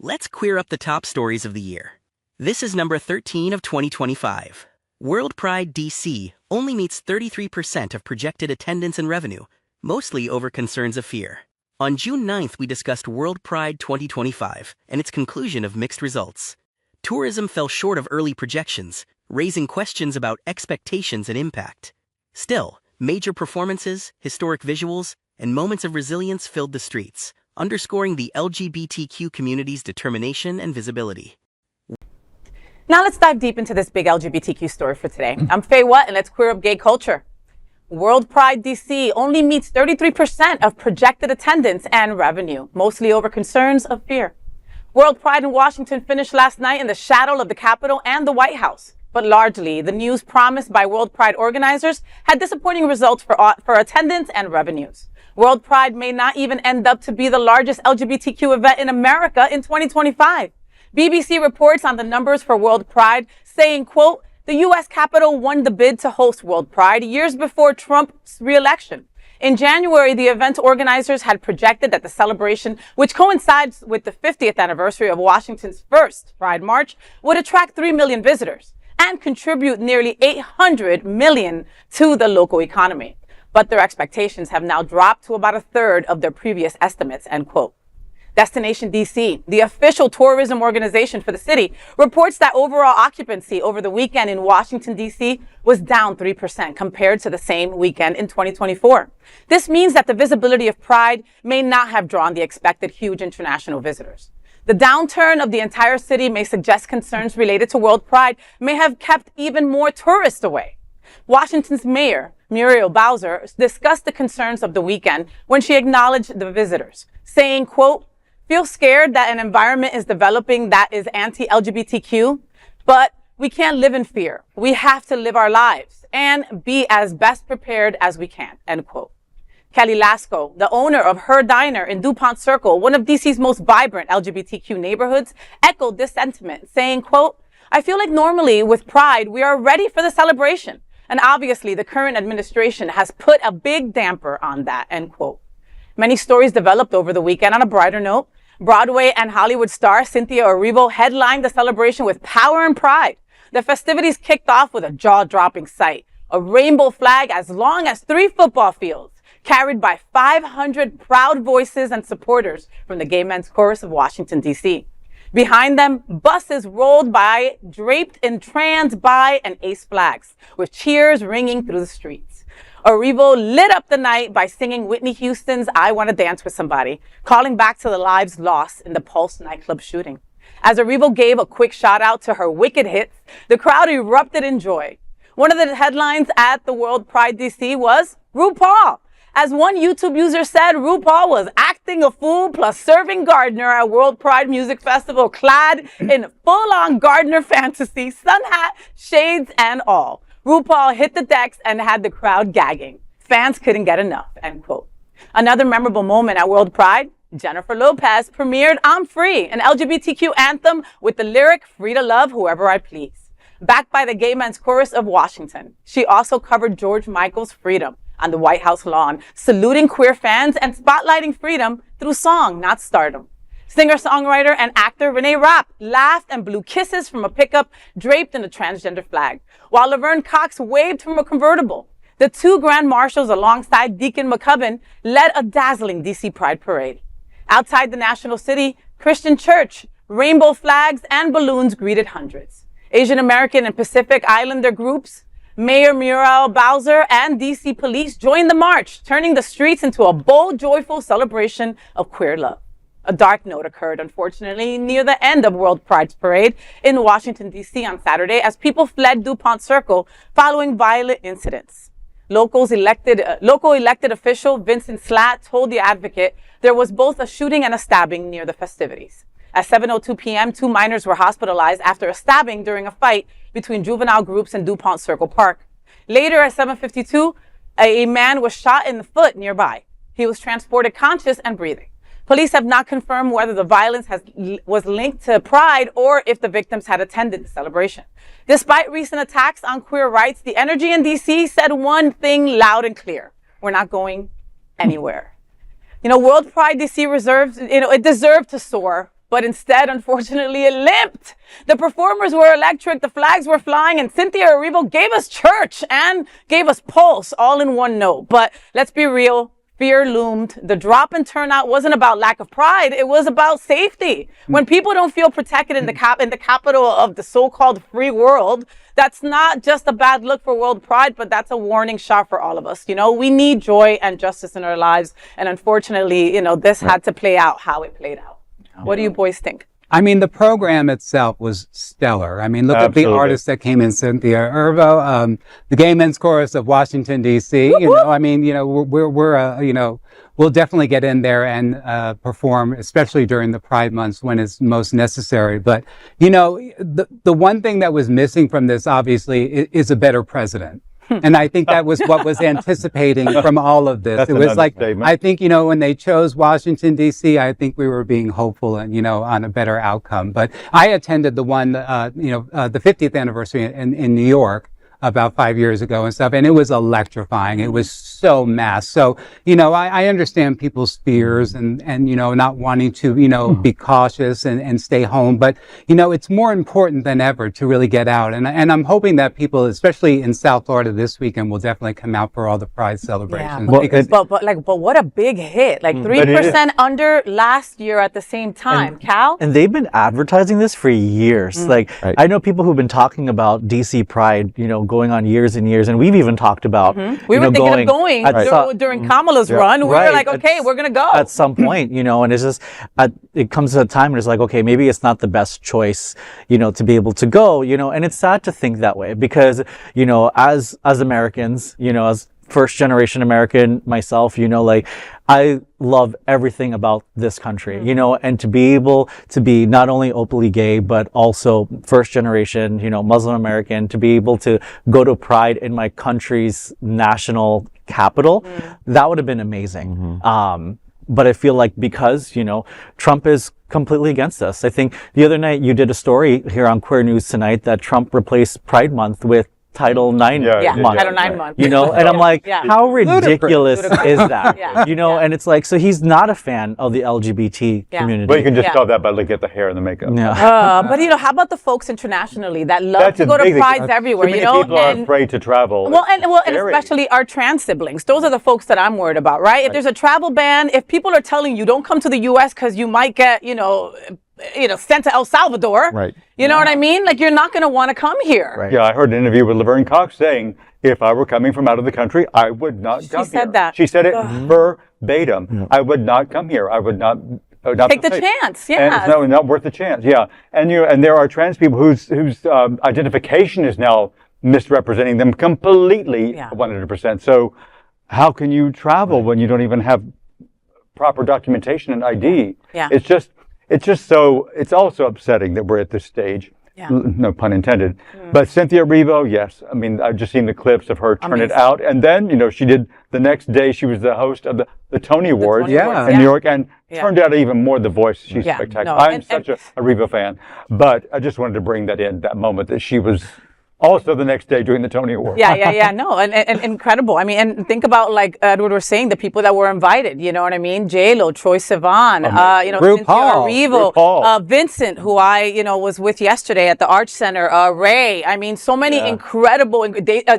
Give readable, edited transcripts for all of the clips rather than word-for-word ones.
Let's queer up the top stories of the year. This is number 13 of 2025. WorldPride DC only meets 33% of projected attendance and revenue, mostly over concerns of fear. On June 9th, we discussed WorldPride 2025 and its conclusion of mixed results. Tourism fell short of early projections, raising questions about expectations and impact. Still, major performances, historic visuals, and moments of resilience filled the streets, underscoring the LGBTQ community's determination and visibility. Now let's dive deep into this big LGBTQ story for today. I'm Faye Watt, and let's queer up gay culture. WorldPride DC only meets 33% of projected attendance and revenue, mostly over concerns of fear. WorldPride in Washington finished last night in the shadow of the Capitol and the White House. But largely, the news promised by WorldPride organizers had disappointing results for attendance and revenues. WorldPride may not even end up to be the largest LGBTQ event in America in 2025. BBC reports on the numbers for WorldPride saying, quote, the U.S. Capitol won the bid to host WorldPride years before Trump's re-election. In January, the event organizers had projected that the celebration, which coincides with the 50th anniversary of Washington's first Pride March, would attract 3 million visitors and contribute nearly $800 million to the local economy. But their expectations have now dropped to about a third of their previous estimates, end quote. Destination DC, the official tourism organization for the city, reports that overall occupancy over the weekend in Washington, D.C. was down 3% compared to the same weekend in 2024. This means that the visibility of Pride may not have drawn the expected huge international visitors. The downturn of the entire city may suggest concerns related to WorldPride may have kept even more tourists away. Washington's mayor, Muriel Bowser, discussed the concerns of the weekend when she acknowledged the visitors, saying, quote, feel scared that an environment is developing that is anti-LGBTQ, but we can't live in fear. We have to live our lives and be as best prepared as we can, end quote. Kelly Lasco, the owner of Her Diner in DuPont Circle, one of DC's most vibrant LGBTQ neighborhoods, echoed this sentiment, saying, quote, I feel like normally with Pride, we are ready for the celebration. And obviously, the current administration has put a big damper on that, end quote. Many stories developed over the weekend. On a brighter note, Broadway and Hollywood star Cynthia Erivo headlined the celebration with power and pride. The festivities kicked off with a jaw-dropping sight, a rainbow flag as long as 3 football fields, carried by 500 proud voices and supporters from the Gay Men's Chorus of Washington, D.C. Behind them, buses rolled by, draped in trans, bi, and ace flags, with cheers ringing through the streets. Erivo lit up the night by singing Whitney Houston's I Want to Dance with Somebody, calling back to the lives lost in the Pulse nightclub shooting. As Erivo gave a quick shout out to her wicked hits, the crowd erupted in joy. One of the headlines at the WorldPride DC was RuPaul. As one YouTube user said, RuPaul was acting a fool plus serving Gardner at WorldPride Music Festival, clad in full-on Gardner fantasy, sun hat, shades, and all. RuPaul hit the decks and had the crowd gagging. Fans couldn't get enough, end quote. Another memorable moment at WorldPride, Jennifer Lopez premiered I'm Free, an LGBTQ anthem with the lyric, free to love whoever I please. Backed by the Gay Men's Chorus of Washington, she also covered George Michael's Freedom on the White House lawn, saluting queer fans and spotlighting freedom through song, not stardom. Singer-songwriter and actor Renee Rapp laughed and blew kisses from a pickup draped in a transgender flag, while Laverne Cox waved from a convertible. The 2 grand marshals alongside Deacon McCubbin led a dazzling DC Pride parade. Outside the national city, Christian church, rainbow flags, and balloons greeted hundreds. Asian American and Pacific Islander groups, Mayor Muriel Bowser, and DC police joined the march, turning the streets into a bold, joyful celebration of queer love. A dark note occurred, unfortunately, near the end of WorldPride's parade in Washington, D.C. on Saturday as people fled DuPont Circle following violent incidents. Local elected official Vincent Slatt told The Advocate there was both a shooting and a stabbing near the festivities. At 7:02 p.m., 2 minors were hospitalized after a stabbing during a fight between juvenile groups in DuPont Circle Park. Later at 7:52, a man was shot in the foot nearby. He was transported conscious and breathing. Police have not confirmed whether the violence was linked to Pride or if the victims had attended the celebration. Despite recent attacks on queer rights, the energy in DC said one thing loud and clear: we're not going anywhere. WorldPride DC it deserved to soar but instead, unfortunately, it limped. The performers were electric, the flags were flying, and Cynthia Erivo gave us church and gave us pulse all in one note. But let's be real. Fear loomed. The drop in turnout wasn't about lack of pride. It was about safety. When people don't feel protected in the capital of the so-called free world, that's not just a bad look for WorldPride, but that's a warning shot for all of us. You know, we need joy and justice in our lives. And unfortunately, you know, this had to play out how it played out. What do you boys think? I mean, the program itself was stellar. I mean, look at the artists that came in: Cynthia Erivo, the Gay Men's Chorus of Washington D.C. You know, I mean, you know, we're you know, we'll definitely get in there and perform, especially during the Pride months when it's most necessary. But you know, the one thing that was missing from this, obviously, is a better president. And I think that was what was anticipating from all of this. That's it was like, statement. I think, you know, when they chose Washington, D.C., I think we were being hopeful and, you know, on a better outcome. But I attended the one, you know, the 50th anniversary in New York about 5 years ago and stuff. And it was electrifying. It was so mass. So, you know, I understand people's fears and, you know, not wanting to, you know, be cautious and stay home. But, you know, it's more important than ever to really get out. And I'm hoping that people, especially in South Florida this weekend, will definitely come out for all the Pride celebrations. Yeah, but what a big hit. Like 3% under last year at the same time. Cal? And they've been advertising this for years. Like, I know people who've been talking about DC Pride, you know, going on years and years, and we've even talked about we were thinking of going during Kamala's run. We were like, okay, we're gonna go at some point, you know. And it's just it comes to a time and it's like, okay, maybe it's not the best choice, you know, to be able to go, you know. And it's sad to think that way because, you know, as Americans, you know, as first generation American myself, you know, like I love everything about this country, you know, and to be able to be not only openly gay, but also first generation, you know, Muslim American, to be able to go to Pride in my country's national capital, that would have been amazing. But I feel like because, you know, Trump is completely against us. I think the other night you did a story here on Queer News Tonight that Trump replaced Pride Month with Title IX month. Title IX month. You know, and I'm like, how ridiculous is that? You know, and it's like, so he's not a fan of the LGBT community. But you can just tell that by looking at the hair and the makeup. But you know, how about the folks internationally that love to go to prides everywhere? You know, people are afraid to travel. And especially our trans siblings. Those are the folks that I'm worried about, right? If there's a travel ban, if people are telling you don't come to the U.S. because you might get, you know, sent to El Salvador. Right. You know what I mean? Like, you're not going to want to come here. Right. Yeah, I heard an interview with Laverne Cox saying, if I were coming from out of the country, I would not come here. She said that. She said it verbatim. I would not come here. I would not take the chance. Yeah. No, not worth the chance. Yeah. And there are trans people whose identification is now misrepresenting them completely, 100%. So how can you travel when you don't even have proper documentation and ID? Yeah. It's also upsetting that we're at this stage. Yeah. No pun intended. But Cynthia Erivo, yes. I mean, I've just seen the clips of her turn it out. And then, you know, she did the next day, she was the host of the Tony Awards in New York and turned out even more The Voice. She's spectacular. No, I'm such a Erivo fan. But I just wanted to bring that in, that moment that she was also the next day doing the Tony Awards. No, and incredible. I mean, and think about, like Edward was saying, the people that were invited. You know what I mean? J-Lo, Troye Sivan, you know, Cynthia Erivo, Vincent, who I, you know, was with yesterday at the Arch Center, Ray. I mean, so many incredible,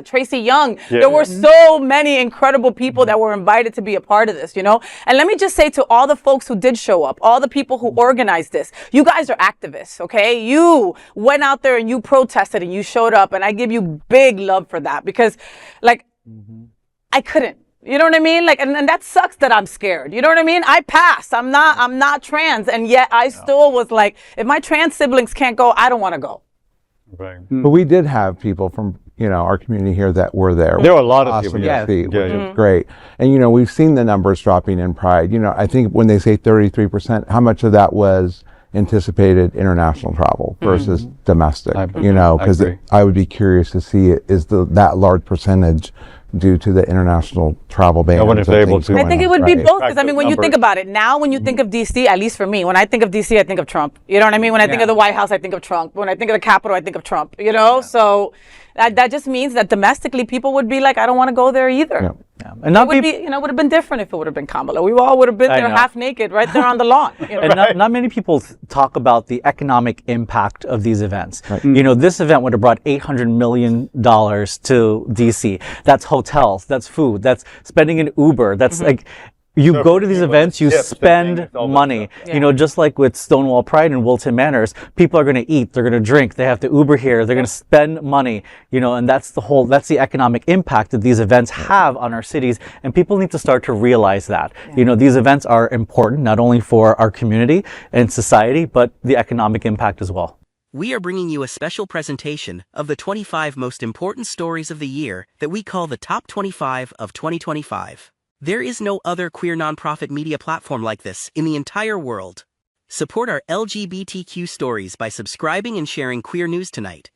Tracy Young. There were so many incredible people that were invited to be a part of this, you know? And let me just say to all the folks who did show up, all the people who organized this, you guys are activists, okay? You went out there and you protested and you showed up. And I give you big love for that because, like, I couldn't. You know what I mean? Like, and that sucks that I'm scared. You know what I mean? I passed. I'm not trans, and yet I still was like, if my trans siblings can't go, I don't want to go. Right. But we did have people from, you know, our community here that were there. There were a lot of people. Which is great. And, you know, we've seen the numbers dropping in Pride. You know, I think when they say 33%, how much of that was anticipated international travel versus domestic, you know, because I would be curious to see that large percentage due to the international travel ban. I think it would be both, because I mean, when you think about it, now when you think of DC, at least for me, when I think of DC, I think of Trump. You know what I mean? When I think of the White House, I think of Trump. When I think of the Capitol, I think of Trump. You know, so that just means that domestically, people would be like, I don't want to go there either. Yeah. And not It would be, would have been different if it would have been Kamala. We all would have been I there know. half naked right there on the lawn. And not many people talk about the economic impact of these events. This event would have brought $800 million to DC. That's hotels, that's food, that's spending in Uber, that's like, you go to these events, you spend money. Just like with Stonewall Pride and Wilton Manors, people are going to eat, they're going to drink, they have to Uber here, they're going to spend money, and that's the economic impact that these events have on our cities. And people need to start to realize that. These events are important, not only for our community and society, but the economic impact as well. We are bringing you a special presentation of the 25 most important stories of the year that we call the Top 25 of 2025. There is no other queer nonprofit media platform like this in the entire world. Support our LGBTQ stories by subscribing and sharing Queer News Tonight.